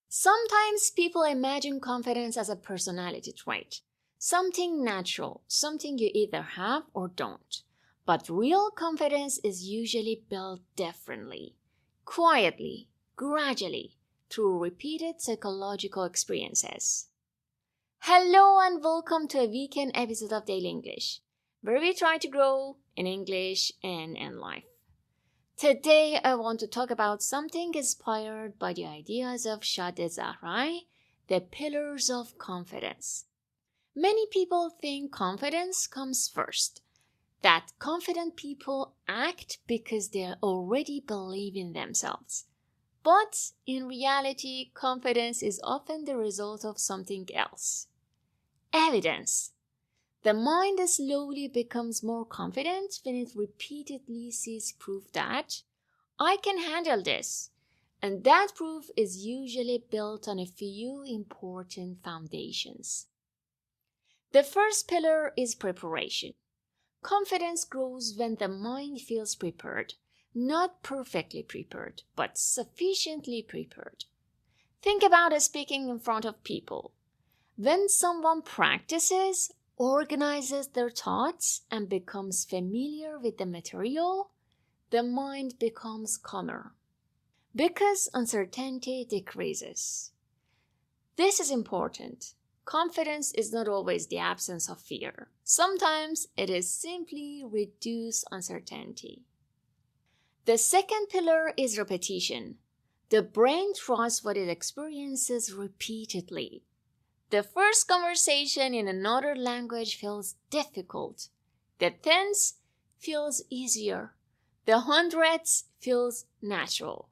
Sometimes people imagine confidence as a personality trait, something natural, something you either have or don't. But real confidence is usually built differently, quietly, gradually, through repeated psychological experiences. Hello and welcome to a weekend episode of Daily English, where we try to grow in English and in life. Today, I want to talk about something inspired by the ideas of Shadi Zahrai, the pillars of confidence. Many people think confidence comes first, that confident people act because they already believe in themselves. But in reality, confidence is often the result of something else. Evidence. The mind slowly becomes more confident when it repeatedly sees proof that I can handle this. And that proof is usually built on a few important foundations. The first pillar is preparation. Confidence grows when the mind feels prepared, not perfectly prepared, but sufficiently prepared. Think about speaking in front of people. When someone practices, organizes their thoughts, and becomes familiar with the material, the mind becomes calmer because uncertainty decreases. This is important. Confidence is not always the absence of fear. Sometimes it is simply reduced uncertainty. The second pillar is repetition. The brain trusts what it experiences repeatedly. The first conversation in another language feels difficult. The tense feels easier. The hundredth feels natural.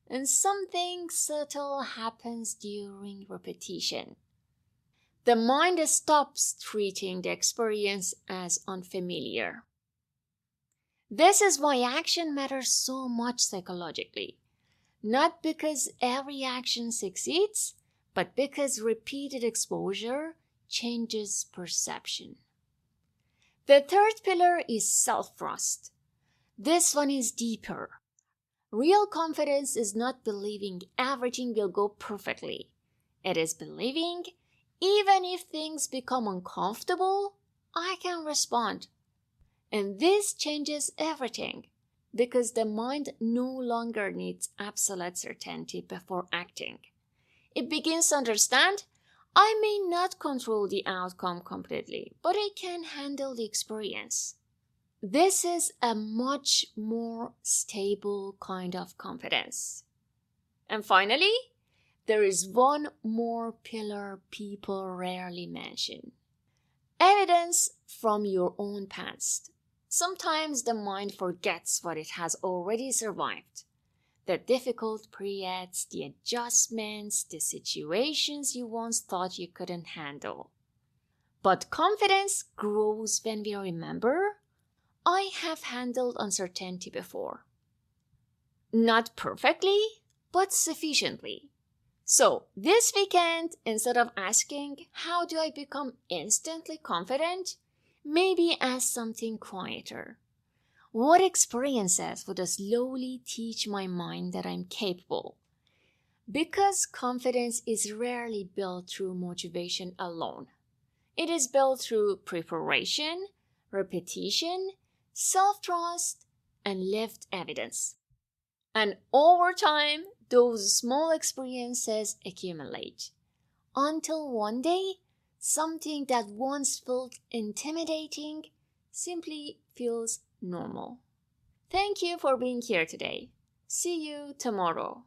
And something subtle happens during repetition. The mind stops treating the experience as unfamiliar. This is why action matters so much psychologically. Not because every action succeeds, but because repeated exposure changes perception. The third pillar is self-trust. This one is deeper. Real confidence is not believing everything will go perfectly. It is believing, even if things become uncomfortable, I can respond. And this changes everything because the mind no longer needs absolute certainty before acting. It begins to understand, I may not control the outcome completely, but I can handle the experience. This is a much more stable kind of confidence. And finally, there is one more pillar people rarely mention. Evidence from your own past. Sometimes the mind forgets what it has already survived. The difficult periods, the adjustments, the situations you once thought you couldn't handle. But confidence grows when we remember, I have handled uncertainty before. Not perfectly, but sufficiently. So, this weekend, instead of asking, how do I become instantly confident? Maybe ask something quieter. What experiences would slowly teach my mind that I'm capable? Because confidence is rarely built through motivation alone. It is built through preparation, repetition, self-trust, and lived evidence. And over time, those small experiences accumulate until one day, something that once felt intimidating simply feels normal. Thank you for being here today. See you tomorrow.